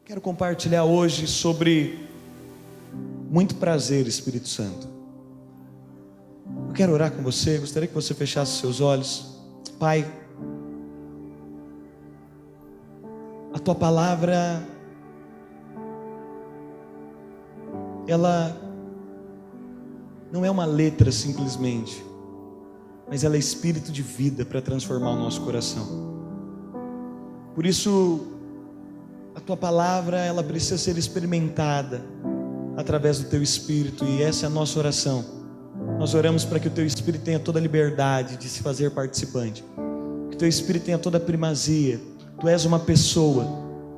Quero compartilhar hoje sobre muito prazer, Espírito Santo. Eu quero orar com você, gostaria que você fechasse os seus olhos. Pai, a Tua palavra, ela não é uma letra simplesmente, mas ela é espírito de vida para transformar o nosso coração. Por isso, a Tua palavra, ela precisa ser experimentada através do Teu Espírito, e essa é a nossa oração. Nós oramos para que o Teu Espírito tenha toda a liberdade de se fazer participante, que o Teu Espírito tenha toda a primazia. Tu és uma pessoa,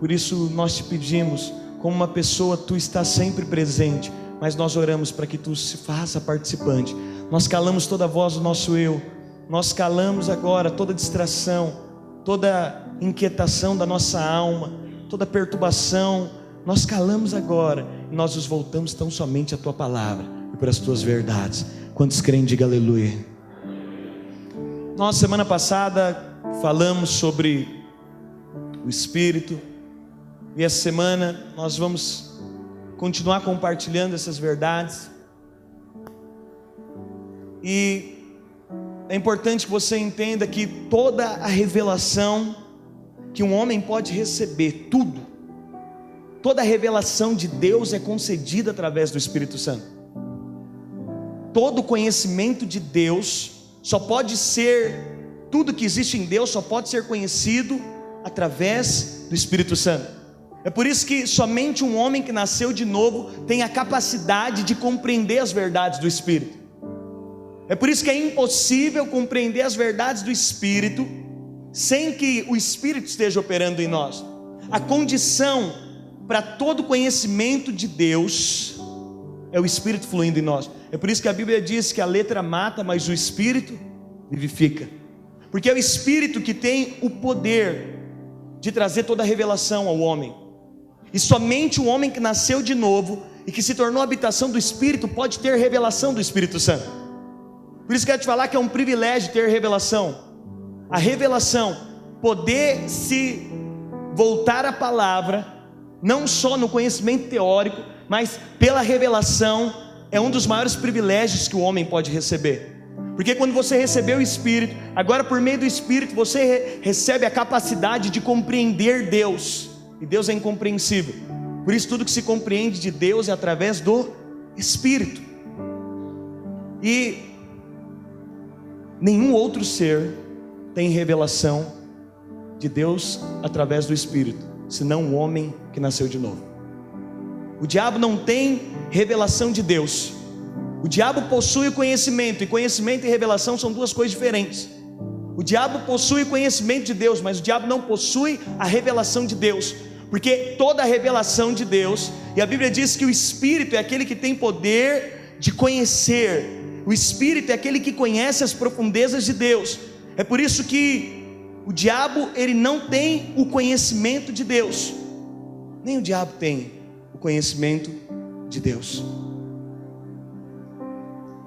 por isso nós te pedimos, como uma pessoa Tu estás sempre presente, mas nós oramos para que Tu se faça participante. Nós calamos toda a voz do nosso eu, nós calamos agora toda distração, toda inquietação da nossa alma, toda perturbação, nós calamos agora, e nós nos voltamos tão somente à Tua palavra e para as Tuas verdades. Quantos creem, diga aleluia. Nós semana passada falamos sobre o Espírito, e essa semana nós vamos continuar compartilhando essas verdades. E é importante que você entenda que toda a revelação que um homem pode receber, toda a revelação de Deus é concedida através do Espírito Santo. Todo conhecimento de Deus só pode ser, tudo que existe em Deus só pode ser conhecido através do Espírito Santo. É por isso que somente um homem que nasceu de novo tem a capacidade de compreender as verdades do Espírito. É por isso que é impossível compreender as verdades do Espírito sem que o Espírito esteja operando em nós. A condição para todo conhecimento de Deus é o Espírito fluindo em nós. É por isso que a Bíblia diz que a letra mata, mas o Espírito vivifica. Porque é o Espírito que tem o poder de trazer toda a revelação ao homem. E somente o homem que nasceu de novo e que se tornou habitação do Espírito pode ter revelação do Espírito Santo. Por isso que eu quero te falar que é um privilégio ter revelação. A revelação, poder se voltar à palavra, não só no conhecimento teórico, mas pela revelação, é um dos maiores privilégios que o homem pode receber. Porque quando você recebeu o Espírito, agora por meio do Espírito você recebe a capacidade de compreender Deus, e Deus é incompreensível. Por isso tudo que se compreende de Deus é através do Espírito. E nenhum outro ser tem revelação de Deus através do Espírito, senão o homem que nasceu de novo. O diabo não tem revelação de Deus. O diabo possui o conhecimento, e conhecimento e revelação são duas coisas diferentes. O diabo possui conhecimento de Deus, mas o diabo não possui a revelação de Deus, porque toda a revelação de Deus, e a Bíblia diz que o Espírito é aquele que tem poder de conhecer. O Espírito é aquele que conhece as profundezas de Deus. É por isso que o diabo, ele não tem o conhecimento de Deus. Nem o diabo tem o conhecimento de Deus.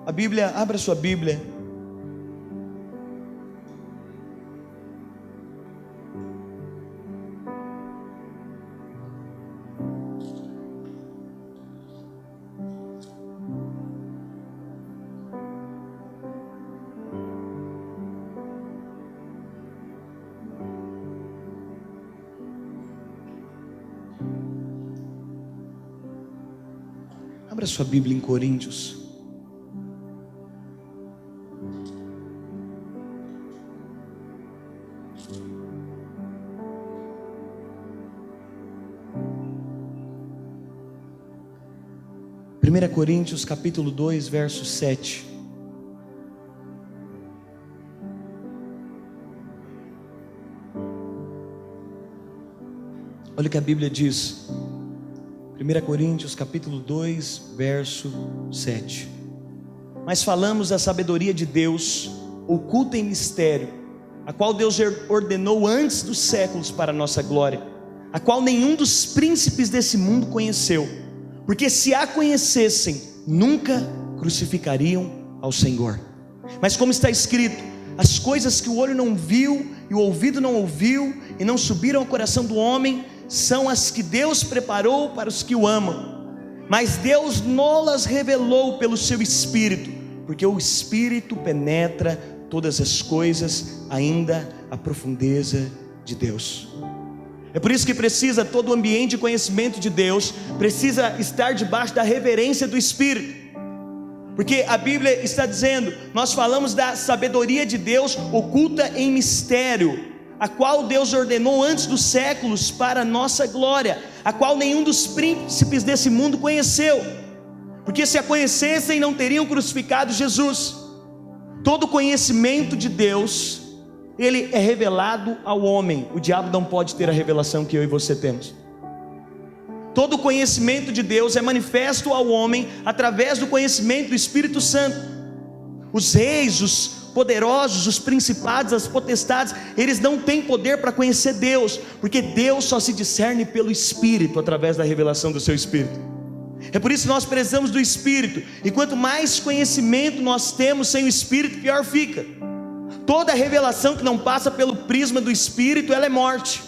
A Bíblia, abra sua Bíblia. Abra sua Bíblia em Coríntios. Primeira Coríntios capítulo 2, verso 7. Olha o que a Bíblia diz. 1 Coríntios capítulo 2, verso 7. Mas falamos da sabedoria de Deus, oculta em mistério, a qual Deus ordenou antes dos séculos para a nossa glória, a qual nenhum dos príncipes desse mundo conheceu, porque se a conhecessem, nunca crucificariam ao Senhor. Mas como está escrito, as coisas que o olho não viu e o ouvido não ouviu e não subiram ao coração do homem, são as que Deus preparou para os que o amam, mas Deus não-las revelou pelo seu Espírito, porque o Espírito penetra todas as coisas, ainda a profundeza de Deus. É por isso que precisa, todo o ambiente de conhecimento de Deus precisa estar debaixo da reverência do Espírito, porque a Bíblia está dizendo, nós falamos da sabedoria de Deus oculta em mistério, a qual Deus ordenou antes dos séculos para a nossa glória, a qual nenhum dos príncipes desse mundo conheceu, porque se a conhecessem não teriam crucificado Jesus. Todo conhecimento de Deus, ele é revelado ao homem. O diabo não pode ter a revelação que eu e você temos. Todo conhecimento de Deus é manifesto ao homem através do conhecimento do Espírito Santo. Os reis, os poderosos, os principados, as potestades, eles não têm poder para conhecer Deus, porque Deus só se discerne pelo Espírito, através da revelação do seu Espírito. É por isso que nós precisamos do Espírito, e quanto mais conhecimento nós temos sem o Espírito, pior fica. Toda revelação que não passa pelo prisma do Espírito, ela é morte.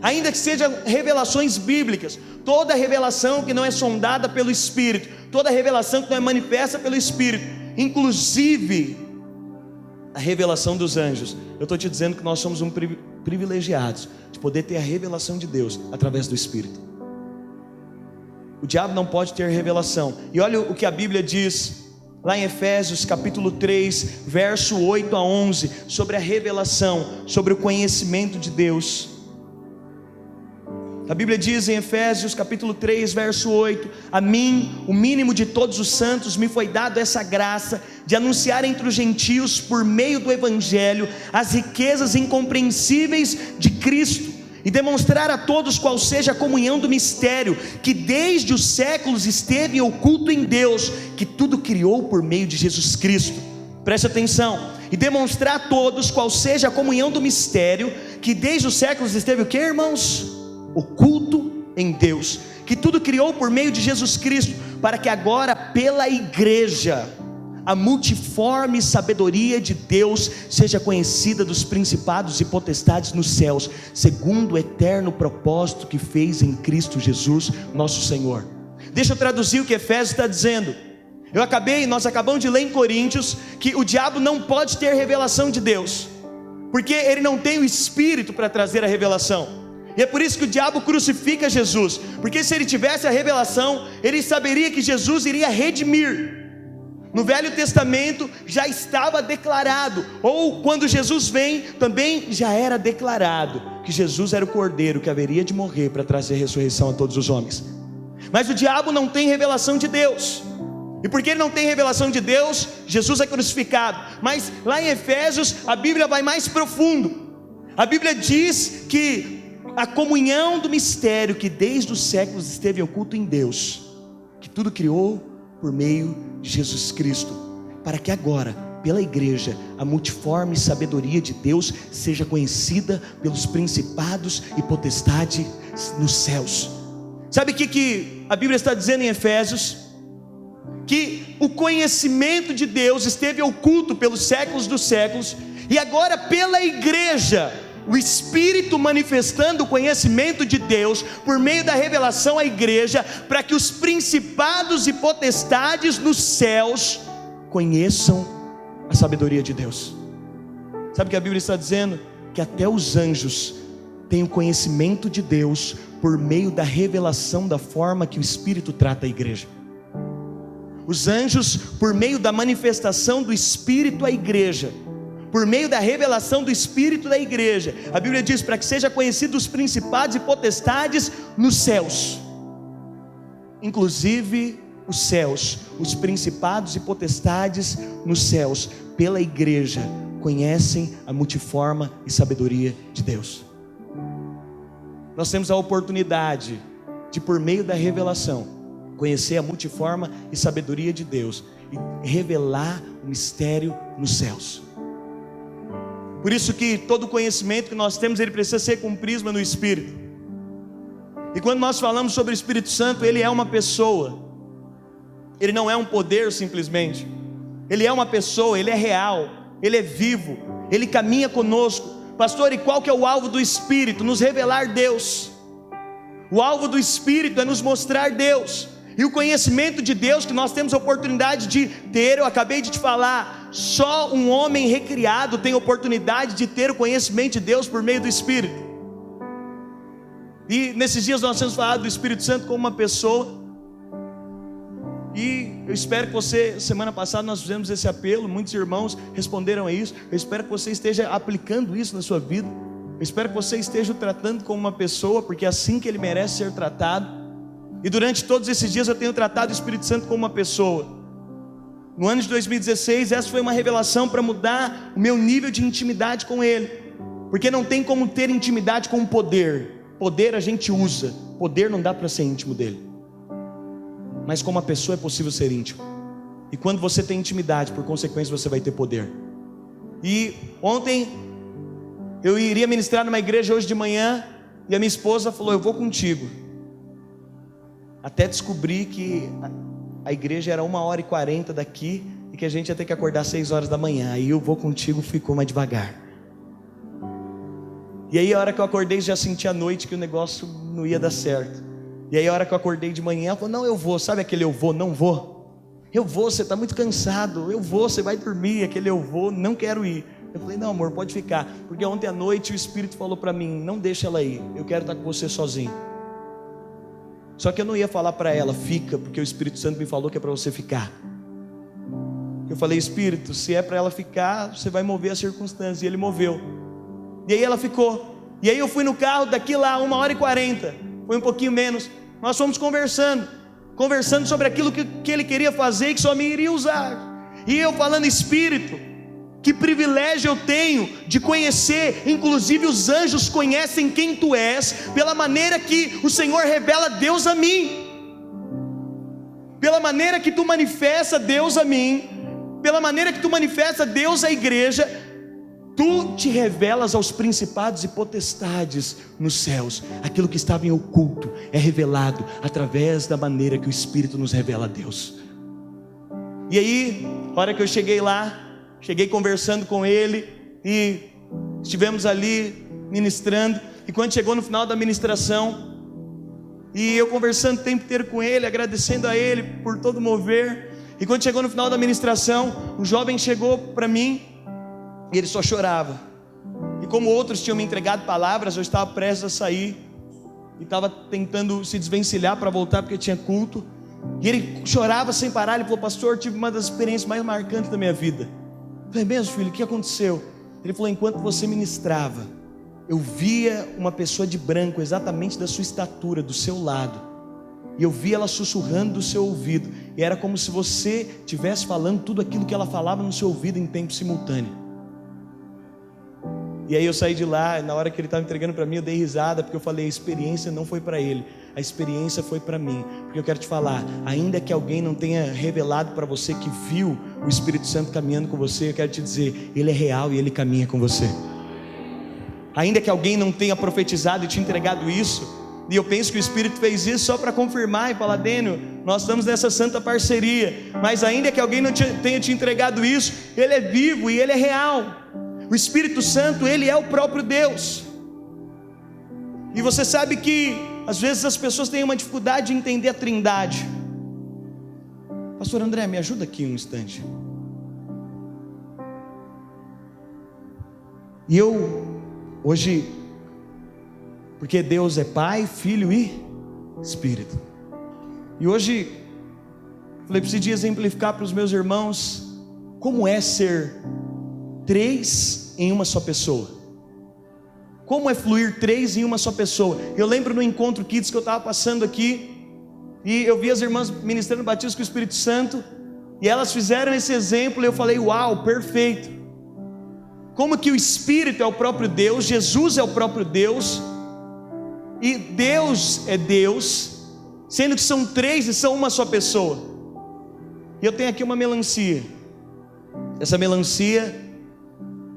Ainda que sejam revelações bíblicas, toda revelação que não é sondada pelo Espírito, toda revelação que não é manifesta pelo Espírito, inclusive a revelação dos anjos, eu estou te dizendo que nós somos privilegiados de poder ter a revelação de Deus através do Espírito. O diabo não pode ter revelação. E olha o que a Bíblia diz lá em Efésios capítulo 3, verso 8 a 11, sobre a revelação, sobre o conhecimento de Deus. A Bíblia diz em Efésios capítulo 3, verso 8: a mim, o mínimo de todos os santos, me foi dado essa graça de anunciar entre os gentios, por meio do Evangelho, as riquezas incompreensíveis de Cristo, e demonstrar a todos qual seja a comunhão do mistério, que desde os séculos esteve oculto em Deus, que tudo criou por meio de Jesus Cristo. Preste atenção. E demonstrar a todos qual seja a comunhão do mistério, que desde os séculos esteve o que, irmãos? Oculto em Deus, que tudo criou por meio de Jesus Cristo, para que agora pela igreja a multiforme sabedoria de Deus seja conhecida dos principados e potestades nos céus, segundo o eterno propósito que fez em Cristo Jesus nosso Senhor. Deixa eu traduzir o que Efésios está dizendo. Nós acabamos de ler em Coríntios que o diabo não pode ter revelação de Deus, porque ele não tem o Espírito para trazer a revelação. E é por isso que o diabo crucifica Jesus, porque se ele tivesse a revelação, ele saberia que Jesus iria redimir. No Velho Testamento já estava declarado, ou quando Jesus vem, também já era declarado, que Jesus era o Cordeiro que haveria de morrer para trazer ressurreição a todos os homens. Mas o diabo não tem revelação de Deus, e porque ele não tem revelação de Deus, Jesus é crucificado. Mas lá em Efésios, a Bíblia vai mais profundo. A Bíblia diz que a comunhão do mistério que desde os séculos esteve oculto em Deus, que tudo criou por meio de Jesus Cristo, para que agora, pela igreja, a multiforme sabedoria de Deus seja conhecida pelos principados e potestades nos céus. Sabe o que a Bíblia está dizendo em Efésios? Que o conhecimento de Deus esteve oculto pelos séculos dos séculos, e agora pela igreja, o Espírito manifestando o conhecimento de Deus por meio da revelação à igreja, para que os principados e potestades nos céus conheçam a sabedoria de Deus. Sabe o que a Bíblia está dizendo? Que até os anjos têm o conhecimento de Deus por meio da revelação da forma que o Espírito trata a igreja. Os anjos, por meio da manifestação do Espírito à igreja, por meio da revelação do Espírito da igreja, a Bíblia diz, para que seja conhecido os principados e potestades nos céus. Inclusive os céus, os principados e potestades nos céus, pela igreja, conhecem a multiforma e sabedoria de Deus. Nós temos a oportunidade de, por meio da revelação, conhecer a multiforma e sabedoria de Deus e revelar o mistério nos céus. Por isso que todo conhecimento que nós temos, ele precisa ser com prisma no Espírito. E quando nós falamos sobre o Espírito Santo, ele é uma pessoa, ele não é um poder simplesmente, ele é uma pessoa, ele é real, ele é vivo, ele caminha conosco. Pastor, e qual que é o alvo do Espírito? Nos revelar Deus. O alvo do Espírito é nos mostrar Deus. E o conhecimento de Deus que nós temos a oportunidade de ter, eu acabei de te falar, só um homem recriado tem oportunidade de ter o conhecimento de Deus por meio do Espírito. E nesses dias nós temos falado do Espírito Santo como uma pessoa. E eu espero que você, semana passada nós fizemos esse apelo, muitos irmãos responderam a isso. Eu espero que você esteja aplicando isso na sua vida. Eu espero que você esteja o tratando como uma pessoa, porque é assim que ele merece ser tratado. E durante todos esses dias eu tenho tratado o Espírito Santo como uma pessoa. No ano de 2016, essa foi uma revelação para mudar o meu nível de intimidade com Ele. Porque não tem como ter intimidade com o poder. Poder a gente usa, poder não dá para ser íntimo dele. Mas com uma pessoa é possível ser íntimo. E quando você tem intimidade, por consequência você vai ter poder. E ontem eu iria ministrar numa igreja hoje de manhã, e a minha esposa falou: eu vou contigo. Até descobri que a igreja era 1h40 daqui, e que a gente ia ter que acordar 6 horas da manhã. Aí eu vou contigo ficou mais devagar. E aí a hora que eu acordei já senti à noite que o negócio não ia dar certo. E aí a hora que eu acordei de manhã, ela falou: não, eu vou. Sabe aquele eu vou, não vou? Eu vou, você está muito cansado. Eu vou, você vai dormir. Aquele eu vou, não quero ir. Eu falei: não, amor, pode ficar. Porque ontem à noite o Espírito falou para mim: não deixa ela ir, eu quero estar com você sozinho. Só que eu não ia falar para ela: fica, porque o Espírito Santo me falou que é para você ficar. Eu falei: Espírito, se é para ela ficar, você vai mover as circunstâncias. E ele moveu. E aí ela ficou. E aí eu fui no carro daqui lá 1h40, foi um pouquinho menos. Nós fomos conversando sobre aquilo que ele queria fazer e que só me iria usar. E eu falando: Espírito, que privilégio eu tenho de conhecer, inclusive os anjos conhecem quem tu és, pela maneira que o Senhor revela Deus a mim, pela maneira que tu manifesta Deus a mim, pela maneira que tu manifesta Deus à igreja. Tu te revelas aos principados e potestades nos céus. Aquilo que estava em oculto é revelado através da maneira que o Espírito nos revela a Deus. E aí, a hora que eu cheguei lá, cheguei conversando com ele, e estivemos ali ministrando. E quando chegou no final da ministração, e eu conversando o tempo inteiro com ele, agradecendo a ele por todo o mover. E quando chegou no final da ministração, um jovem chegou para mim, e ele só chorava. E como outros tinham me entregado palavras, eu estava prestes a sair, e estava tentando se desvencilhar para voltar, porque tinha culto. E ele chorava sem parar. Ele falou: pastor, tive uma das experiências mais marcantes da minha vida. Eu falei: mesmo, filho, o que aconteceu? Ele falou: enquanto você ministrava, eu via uma pessoa de branco, exatamente da sua estatura, do seu lado, e eu via ela sussurrando do seu ouvido, e era como se você estivesse falando tudo aquilo que ela falava no seu ouvido em tempo simultâneo. E aí eu saí de lá, na hora que ele estava entregando para mim, eu dei risada, porque eu falei: a experiência não foi para ele, a experiência foi para mim. Porque eu quero te falar, ainda que alguém não tenha revelado para você que viu o Espírito Santo caminhando com você, eu quero te dizer, ele é real e ele caminha com você. Ainda que alguém não tenha profetizado e te entregado isso, e eu penso que o Espírito fez isso só para confirmar e falar: Dênio, nós estamos nessa santa parceria. Mas ainda que alguém não tenha te entregado isso, ele é vivo e ele é real. O Espírito Santo, ele é o próprio Deus. E você sabe que às vezes as pessoas têm uma dificuldade de entender a Trindade. Pastor André, me ajuda aqui um instante. E eu hoje, porque Deus é Pai, Filho e Espírito. E hoje falei: preciso exemplificar para os meus irmãos como é ser 3 em uma só pessoa. Como é fluir 3 em uma só pessoa. Eu lembro no encontro Kids que eu estava passando aqui, e eu vi as irmãs ministrando batismo com o Espírito Santo, e elas fizeram esse exemplo, e eu falei: uau, perfeito. Como que o Espírito é o próprio Deus, Jesus é o próprio Deus, e Deus é Deus, sendo que são 3 e são uma só pessoa. E eu tenho aqui uma melancia. Essa melancia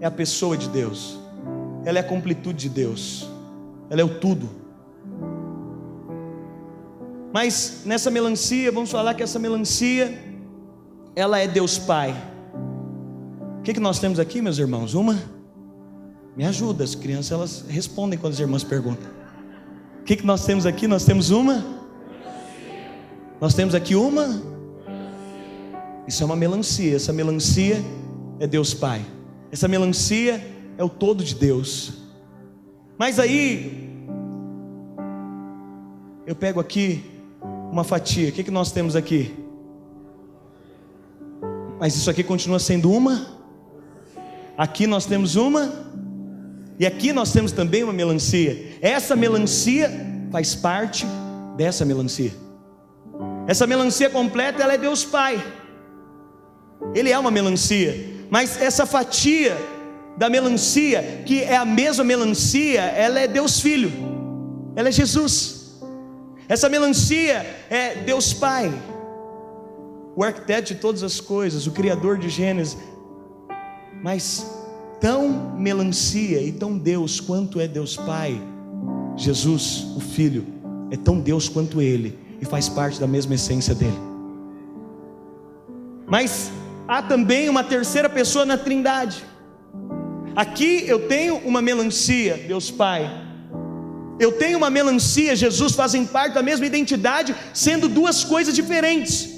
é a pessoa de Deus, ela é a completude de Deus, ela é o tudo. Mas nessa melancia, vamos falar que essa melancia, ela é Deus Pai. O que nós temos aqui, meus irmãos? Me ajuda, as crianças elas respondem quando as irmãs perguntam. O que nós temos aqui? Nós temos uma? Nós temos aqui uma? Isso é uma melancia. Essa melancia é Deus Pai. Essa melancia é o todo de Deus. Mas aí, eu pego aqui uma fatia. O que nós temos aqui? Mas isso aqui continua sendo uma. Aqui nós temos uma. E aqui nós temos também uma melancia. Essa melancia faz parte dessa melancia. Essa melancia completa, ela é Deus Pai. Ele é uma melancia. Mas essa fatia da melancia, que é a mesma melancia, ela é Deus Filho. Ela é Jesus. Essa melancia é Deus Pai, o arquiteto de todas as coisas, o criador de Gênesis. Mas tão melancia e tão Deus quanto é Deus Pai, Jesus, o Filho, é tão Deus quanto Ele, e faz parte da mesma essência dele. Mas há também uma terceira pessoa na Trindade. Aqui eu tenho uma melancia, Deus Pai. Eu tenho uma melancia, Jesus, fazem parte da mesma identidade, sendo duas coisas diferentes,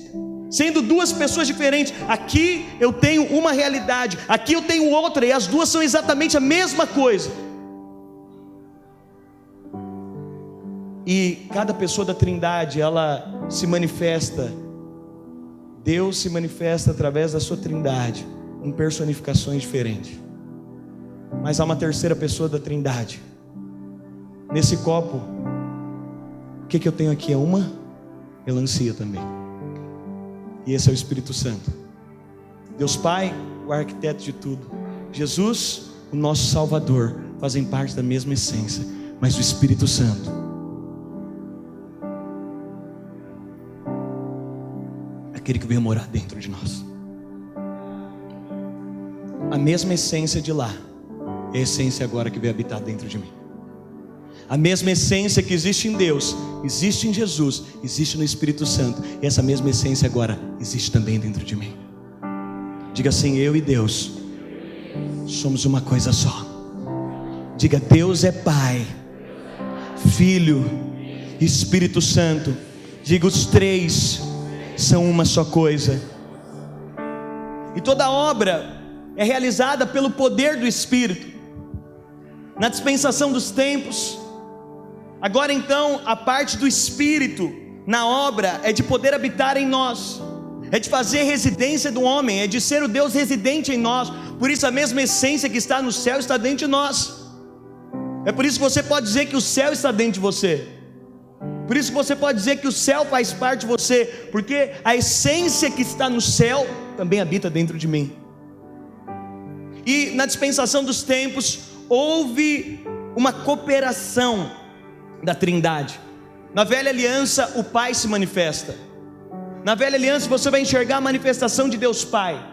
sendo duas pessoas diferentes. Aqui eu tenho uma realidade, aqui eu tenho outra, e as duas são exatamente a mesma coisa. E cada pessoa da Trindade, ela se manifesta, Deus se manifesta através da sua Trindade, em personificações diferentes. Mas há uma terceira pessoa da Trindade. Nesse copo, o que eu tenho aqui é uma melancia também. E esse é o Espírito Santo. Deus Pai, o arquiteto de tudo. Jesus, o nosso Salvador, fazem parte da mesma essência. Mas o Espírito Santo, aquele que veio morar dentro de nós. A mesma essência de lá é a essência agora que veio habitar dentro de mim. A mesma essência que existe em Deus, existe em Jesus, existe no Espírito Santo. E essa mesma essência agora existe também dentro de mim. Diga assim: eu e Deus somos uma coisa só. Diga: Deus é Pai, Filho e Espírito Santo. Diga: os três são uma só coisa. E toda obra é realizada pelo poder do Espírito. Na dispensação dos tempos, agora então a parte do Espírito na obra é de poder habitar em nós, é de fazer residência do homem, é de ser o Deus residente em nós. Por isso a mesma essência que está no céu está dentro de nós. É por isso que você pode dizer que o céu está dentro de você. Por isso que você pode dizer que o céu faz parte de você, porque a essência que está no céu também habita dentro de mim. E na dispensação dos tempos houve uma cooperação da Trindade. Na velha aliança o Pai se manifesta. Na velha aliança você vai enxergar a manifestação de Deus Pai.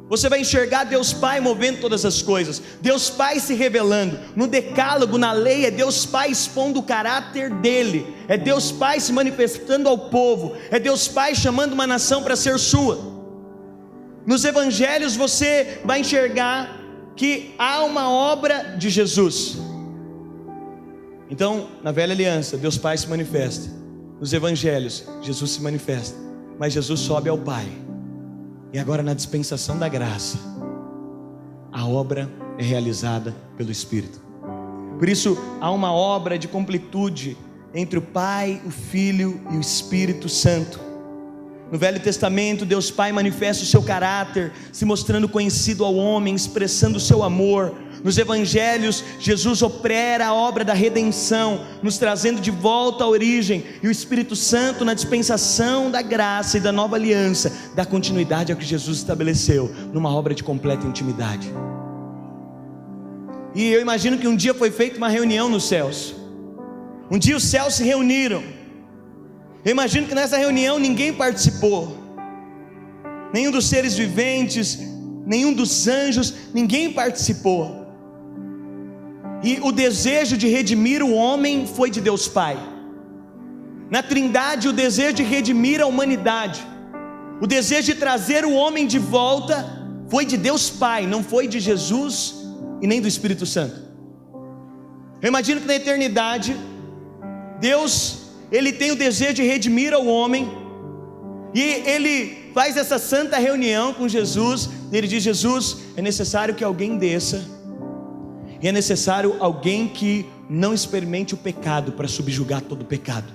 Você vai enxergar Deus Pai movendo todas as coisas, Deus Pai se revelando. No decálogo, na lei, é Deus Pai expondo o caráter dele, é Deus Pai se manifestando ao povo, é Deus Pai chamando uma nação para ser sua. Nos evangelhos você vai enxergar que há uma obra de Jesus. Então, na velha aliança, Deus Pai se manifesta. Nos evangelhos, Jesus se manifesta, mas Jesus sobe ao Pai. E agora na dispensação da graça, a obra é realizada pelo Espírito. Por isso há uma obra de completude entre o Pai, o Filho e o Espírito Santo. No Velho Testamento, Deus Pai manifesta o seu caráter, se mostrando conhecido ao homem, expressando o seu amor. Nos Evangelhos, Jesus opera a obra da redenção, nos trazendo de volta à origem. E o Espírito Santo, na dispensação da graça e da nova aliança, dá continuidade ao que Jesus estabeleceu, numa obra de completa intimidade. E eu imagino que um dia foi feita uma reunião nos céus. Um dia os céus se reuniram. Eu imagino que nessa reunião ninguém participou, nenhum dos seres viventes, nenhum dos anjos, ninguém participou. E o desejo de redimir o homem foi de Deus Pai. Na Trindade, o desejo de redimir a humanidade, o desejo de trazer o homem de volta, foi de Deus Pai, não foi de Jesus e nem do Espírito Santo. Eu imagino que na eternidade Deus, Ele tem o desejo de redimir ao homem, e Ele faz essa santa reunião com Jesus. Ele diz: Jesus, é necessário que alguém desça, e é necessário alguém que não experimente o pecado para subjugar todo o pecado.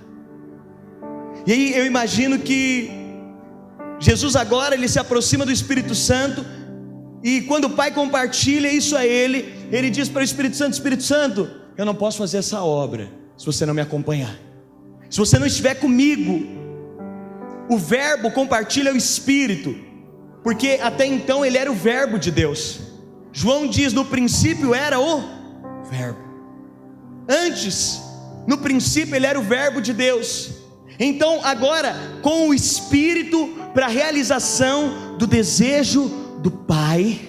E aí eu imagino que Jesus agora, Ele se aproxima do Espírito Santo, e quando o Pai compartilha isso a Ele, Ele diz para o Espírito Santo: Espírito Santo, eu não posso fazer essa obra se você não me acompanhar, se você não estiver comigo. O verbo compartilha o Espírito, porque até então ele era o verbo de Deus. João diz: no princípio era o verbo. Antes, no princípio ele era o verbo de Deus. Então agora, com o Espírito, para a realização do desejo do Pai,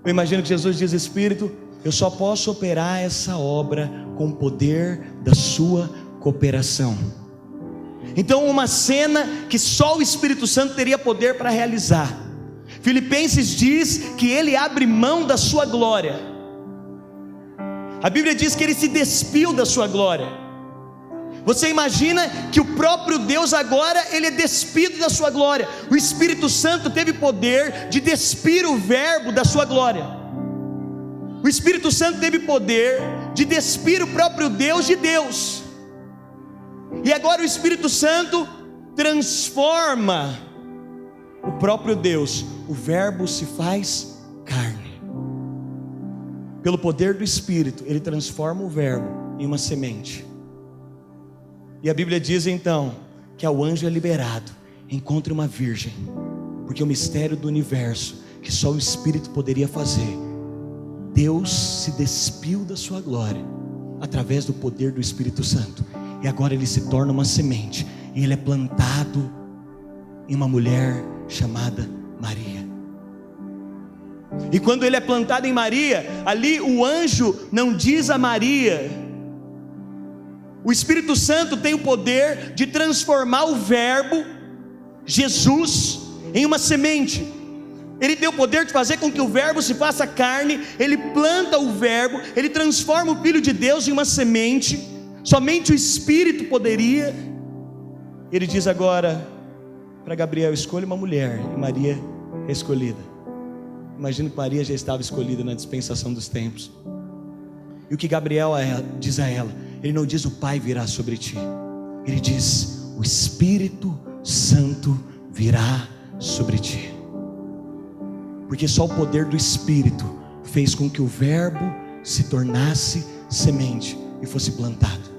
eu imagino que Jesus diz: Espírito, eu só posso operar essa obra com o poder da sua cooperação. Então, uma cena que só o Espírito Santo teria poder para realizar. Filipenses diz que ele abre mão da sua glória. A Bíblia diz que ele se despiu da sua glória. Você imagina que o próprio Deus agora, ele é despido da sua glória. O Espírito Santo teve poder de despir o verbo da sua glória. O Espírito Santo teve poder de despir o próprio Deus de Deus. E agora o Espírito Santo transforma o próprio Deus. O verbo se faz carne. Pelo poder do Espírito, ele transforma o verbo em uma semente. E a Bíblia diz então que ao anjo é liberado: encontre uma virgem, porque o mistério do universo, que só o Espírito poderia fazer, Deus se despiu da sua glória através do poder do Espírito Santo. E agora ele se torna uma semente, e ele é plantado em uma mulher chamada Maria. E quando ele é plantado em Maria, ali o anjo não diz a Maria. O Espírito Santo tem o poder de transformar o verbo, Jesus, em uma semente. Ele tem o poder de fazer com que o verbo se faça carne. Ele planta o verbo, ele transforma o Filho de Deus em uma semente. Somente o Espírito poderia. Ele diz agora para Gabriel: escolha uma mulher. E Maria é escolhida. Imagino que Maria já estava escolhida na dispensação dos tempos. E o que Gabriel diz a ela? Ele não diz: o Pai virá sobre ti. Ele diz: o Espírito Santo virá sobre ti. Porque só o poder do Espírito fez com que o verbo se tornasse semente e fosse plantado.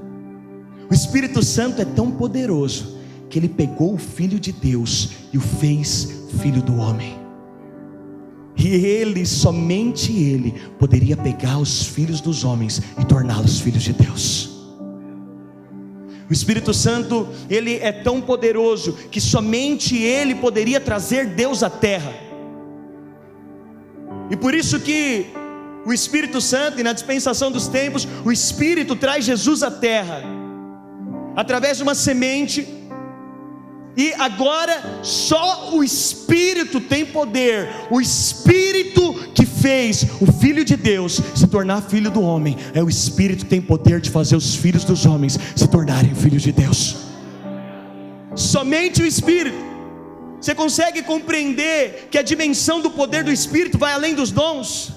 O Espírito Santo é tão poderoso que ele pegou o Filho de Deus e o fez filho do homem. E ele, somente ele, poderia pegar os filhos dos homens e torná-los filhos de Deus. O Espírito Santo, ele é tão poderoso que somente ele poderia trazer Deus à terra. E por isso que o Espírito Santo, e na dispensação dos tempos, o Espírito traz Jesus à terra, através de uma semente. E agora só o Espírito tem poder. O Espírito que fez o Filho de Deus se tornar filho do homem, é o Espírito que tem poder de fazer os filhos dos homens se tornarem filhos de Deus. Somente o Espírito. Você consegue compreender que a dimensão do poder do Espírito vai além dos dons?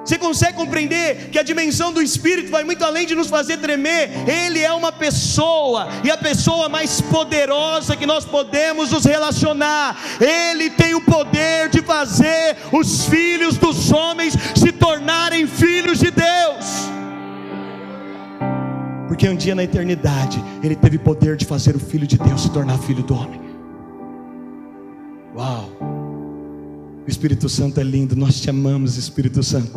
Você consegue compreender que a dimensão do Espírito vai muito além de nos fazer tremer? Ele é uma pessoa, e a pessoa mais poderosa que nós podemos nos relacionar. Ele tem o poder de fazer os filhos dos homens se tornarem filhos de Deus. Porque um dia na eternidade ele teve poder de fazer o Filho de Deus se tornar filho do homem. Uau! O Espírito Santo é lindo. Nós te amamos, Espírito Santo.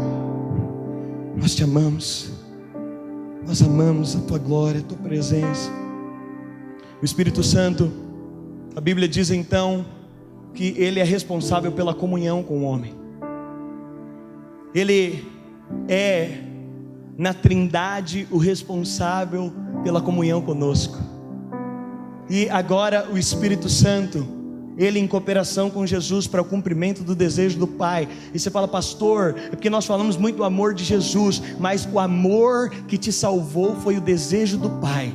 Nós te amamos. Nós amamos a tua glória, a tua presença. O Espírito Santo, a Bíblia diz então que ele é responsável pela comunhão com o homem. Ele é, na Trindade, o responsável pela comunhão conosco. E agora o Espírito Santo, ele em cooperação com Jesus para o cumprimento do desejo do Pai. E você fala: pastor, é porque nós falamos muito do amor de Jesus, mas o amor que te salvou foi o desejo do Pai.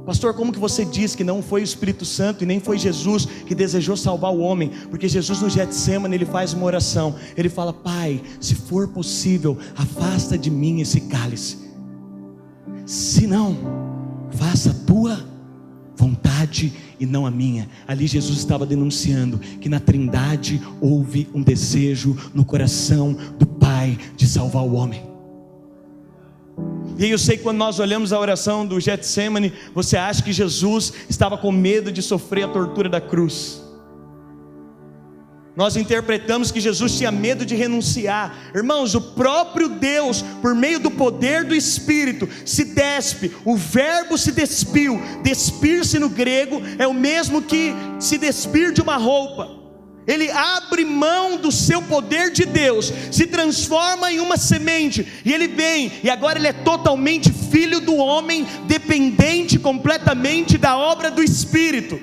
Pastor, como que você diz que não foi o Espírito Santo e nem foi Jesus que desejou salvar o homem? Porque Jesus no Getsemane, ele faz uma oração, ele fala: Pai, se for possível, afasta de mim esse cálice, se não, faça a tua vontade e não a minha. Ali Jesus estava denunciando que na Trindade houve um desejo no coração do Pai de salvar o homem. E aí eu sei que quando nós olhamos a oração do Getsemane, você acha que Jesus estava com medo de sofrer a tortura da cruz. Nós interpretamos que Jesus tinha medo de renunciar. Irmãos, o próprio Deus, por meio do poder do Espírito, se despe. O verbo se despiu. Despir-se no grego é o mesmo que se despir de uma roupa. Ele abre mão do seu poder de Deus, se transforma em uma semente, e ele vem, e agora ele é totalmente filho do homem, dependente completamente da obra do Espírito.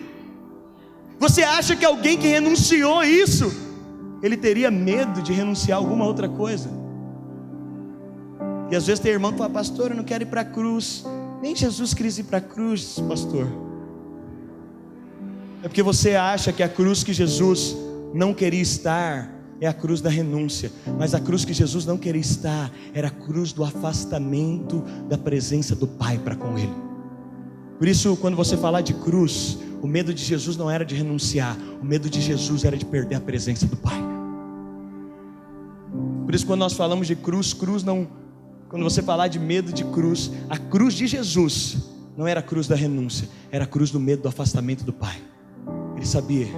Você acha que alguém que renunciou isso, ele teria medo de renunciar a alguma outra coisa? E às vezes tem irmão que fala: pastor, eu não quero ir para a cruz. Nem Jesus quis ir para a cruz, pastor. É porque você acha que a cruz que Jesus não queria estar é a cruz da renúncia, mas a cruz que Jesus não queria estar era a cruz do afastamento da presença do Pai para com ele. Por isso, quando você falar de cruz, o medo de Jesus não era de renunciar, o medo de Jesus era de perder a presença do Pai. Por isso, quando nós falamos de cruz, quando você falar de medo de cruz, a cruz de Jesus não era a cruz da renúncia, era a cruz do medo do afastamento do Pai. Ele sabia.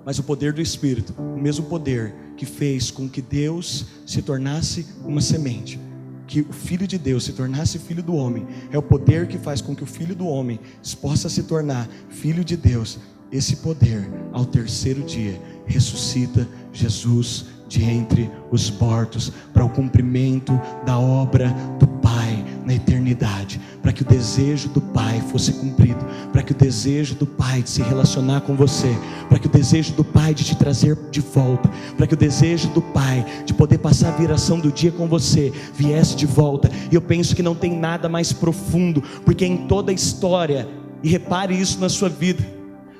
Mas o poder do Espírito, o mesmo poder que fez com que Deus se tornasse uma semente, que o Filho de Deus se tornasse filho do homem, é o poder que faz com que o Filho do homem possa se tornar filho de Deus. Esse poder, ao terceiro dia, ressuscita Jesus de entre os mortos, para o cumprimento da obra do Pai na eternidade, para que o desejo do Pai fosse cumprido, para que o desejo do Pai de se relacionar com você, para que o desejo do Pai de te trazer de volta, para que o desejo do Pai de poder passar a viração do dia com você viesse de volta. E eu penso que não tem nada mais profundo, porque em toda a história, e repare isso na sua vida,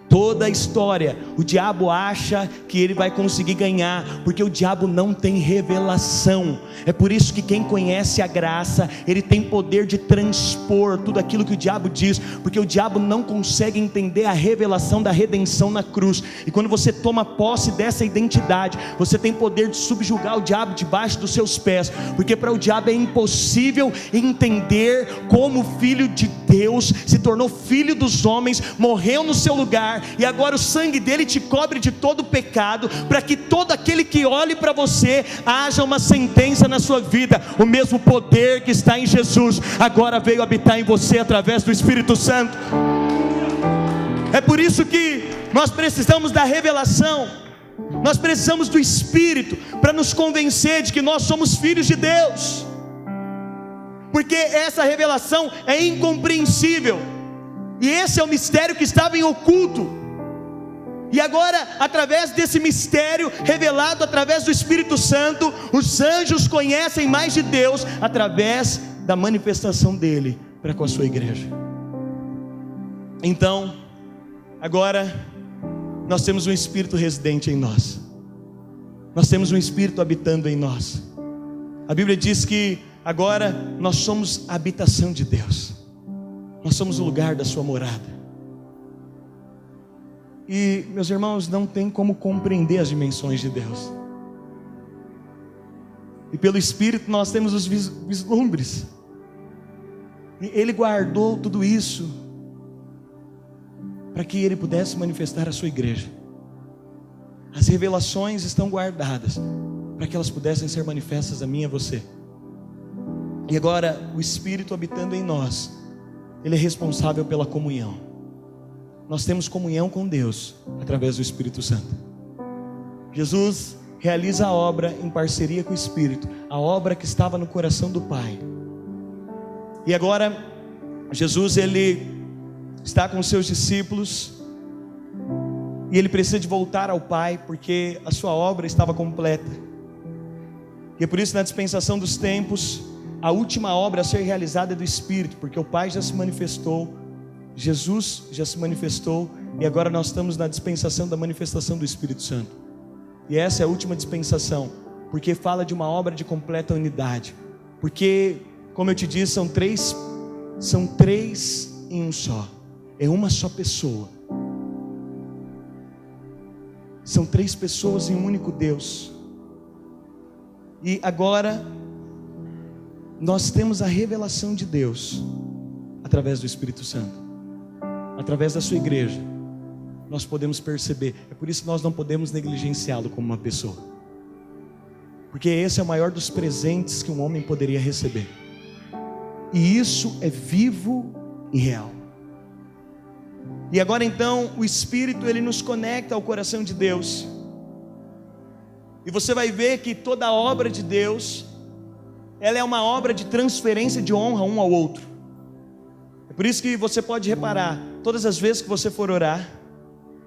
toda a história, o diabo acha que ele vai conseguir ganhar, porque o diabo não tem revelação. É por isso que quem conhece a graça, ele tem poder de transpor tudo aquilo que o diabo diz, porque o diabo não consegue entender a revelação da redenção na cruz. E quando você toma posse dessa identidade, você tem poder de subjugar o diabo debaixo dos seus pés, porque para o diabo é impossível entender como o Filho de Deus se tornou filho dos homens, morreu no seu lugar, e agora o sangue dele te cobre de todo pecado, para que todo aquele que olhe para você, haja uma sentença na sua vida. O mesmo poder que está em Jesus, agora veio habitar em você através do Espírito Santo. É por isso que nós precisamos da revelação, nós precisamos do Espírito, para nos convencer de que nós somos filhos de Deus, porque essa revelação é incompreensível, e esse é o mistério que estava em oculto. E agora, através desse mistério revelado através do Espírito Santo, os anjos conhecem mais de Deus através da manifestação dele para com a sua igreja. Então, agora nós temos um Espírito residente em nós, nós temos um Espírito habitando em nós. A Bíblia diz que agora nós somos a habitação de Deus, nós somos o lugar da sua morada. E, meus irmãos, não tem como compreender as dimensões de Deus, e pelo Espírito nós temos os vislumbres. Ele guardou tudo isso para que Ele pudesse manifestar a sua igreja. As revelações estão guardadas para que elas pudessem ser manifestas a mim e a você. E agora o Espírito habitando em nós, Ele é responsável pela comunhão. Nós temos comunhão com Deus através do Espírito Santo. Jesus realiza a obra em parceria com o Espírito, a obra que estava no coração do Pai. E agora Jesus, ele está com os seus discípulos, e ele precisa de voltar ao Pai, porque a sua obra estava completa. E é por isso, na dispensação dos tempos, a última obra a ser realizada é do Espírito, porque o Pai já se manifestou, Jesus já se manifestou, e agora nós estamos na dispensação da manifestação do Espírito Santo. E essa é a última dispensação, porque fala de uma obra de completa unidade. Porque, como eu te disse, são três em um só. É uma só pessoa. São três pessoas em um único Deus. E agora nós temos a revelação de Deus através do Espírito Santo, através da sua igreja. Nós podemos perceber. É por isso que nós não podemos negligenciá-lo como uma pessoa, porque esse é o maior dos presentes que um homem poderia receber. E isso é vivo e real. E agora então o Espírito, ele nos conecta ao coração de Deus. E você vai ver que toda a obra de Deus, ela é uma obra de transferência de honra um ao outro. É por isso que você pode reparar, todas as vezes que você for orar,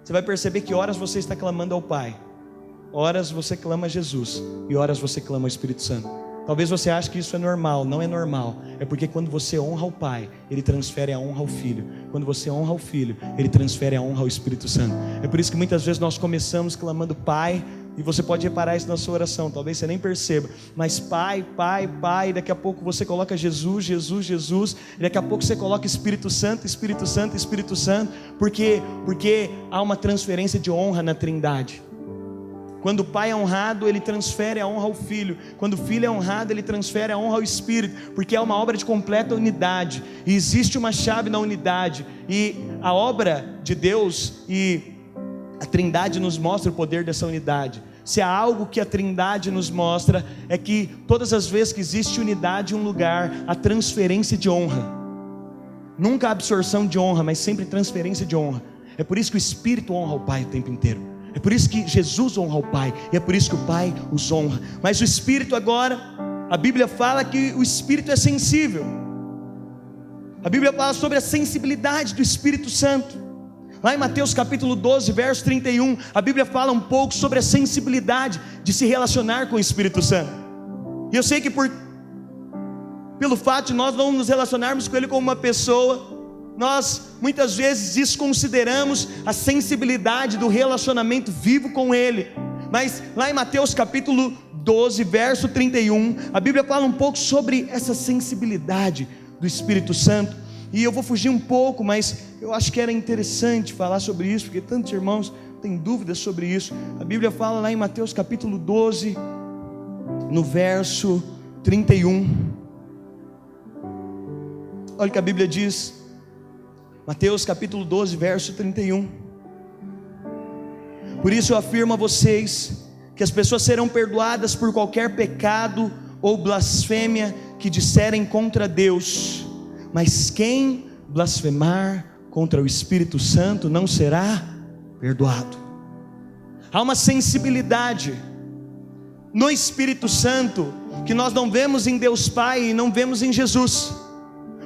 você vai perceber que horas você está clamando ao Pai, horas você clama a Jesus, e horas você clama ao Espírito Santo. Talvez você ache que isso é normal. Não é normal. É porque quando você honra o Pai, Ele transfere a honra ao Filho. Quando você honra o Filho, Ele transfere a honra ao Espírito Santo. É por isso que muitas vezes nós começamos clamando Pai, e você pode reparar isso na sua oração, talvez você nem perceba, mas Pai, Pai, Pai, daqui a pouco você coloca Jesus, Jesus, Jesus, e daqui a pouco você coloca Espírito Santo, Espírito Santo, Espírito Santo, porque há uma transferência de honra na Trindade. Quando o Pai é honrado, Ele transfere a honra ao Filho. Quando o Filho é honrado, Ele transfere a honra ao Espírito, porque é uma obra de completa unidade, e existe uma chave na unidade, e a obra de Deus e a Trindade nos mostra o poder dessa unidade. Se há algo que a Trindade nos mostra, é que todas as vezes que existe unidade em um lugar, há transferência de honra. Nunca a absorção de honra, mas sempre transferência de honra. É por isso que o Espírito honra o Pai o tempo inteiro. É por isso que Jesus honra o Pai, e é por isso que o Pai os honra. Mas o Espírito agora, a Bíblia fala que o Espírito é sensível. A Bíblia fala sobre a sensibilidade do Espírito Santo. Lá em Mateus capítulo 12, verso 31, a Bíblia fala um pouco sobre a sensibilidade de se relacionar com o Espírito Santo. E eu sei que pelo fato de nós não nos relacionarmos com Ele como uma pessoa, nós muitas vezes desconsideramos a sensibilidade do relacionamento vivo com Ele. Mas lá em Mateus capítulo 12, verso 31, a Bíblia fala um pouco sobre essa sensibilidade do Espírito Santo. E eu vou fugir um pouco, mas eu acho que era interessante falar sobre isso, porque tantos irmãos têm dúvidas sobre isso. A Bíblia fala lá em Mateus capítulo 12, no verso 31. Olha o que a Bíblia diz. Mateus capítulo 12, verso 31. Por isso eu afirmo a vocês, que as pessoas serão perdoadas por qualquer pecado ou blasfêmia que disserem contra Deus, mas quem blasfemar contra o Espírito Santo não será perdoado. Há uma sensibilidade no Espírito Santo que nós não vemos em Deus Pai e não vemos em Jesus,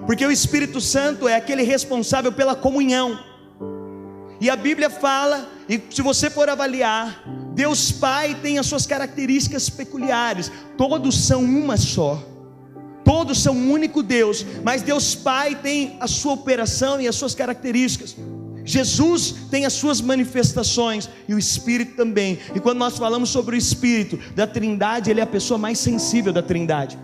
porque o Espírito Santo é aquele responsável pela comunhão. E a Bíblia fala, e se você for avaliar, Deus Pai tem as suas características peculiares. Todos são uma só, todos são um único Deus, mas Deus Pai tem a sua operação e as suas características. Jesus tem as suas manifestações, e o Espírito também. E quando nós falamos sobre o Espírito da Trindade, Ele é a pessoa mais sensível da Trindade.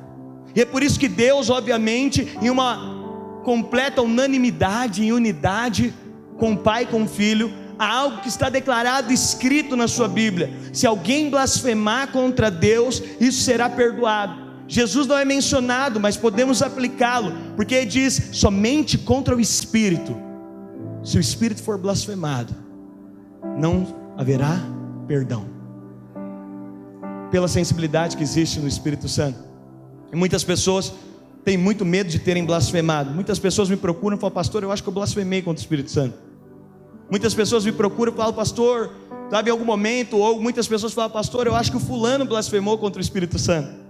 E é por isso que Deus, obviamente, em uma completa unanimidade, em unidade com o Pai e com o Filho, há algo que está declarado, escrito na sua Bíblia: se alguém blasfemar contra Deus, isso será perdoado. Jesus não é mencionado, mas podemos aplicá-lo, porque ele diz somente contra o Espírito. Se o Espírito for blasfemado, não haverá perdão, pela sensibilidade que existe no Espírito Santo. E muitas pessoas têm muito medo de terem blasfemado. Muitas pessoas me procuram e falam: pastor, eu acho que eu blasfemei contra o Espírito Santo. Muitas pessoas me procuram e falam: pastor, sabe, em algum momento, ou muitas pessoas falam: pastor, eu acho que o fulano blasfemou contra o Espírito Santo.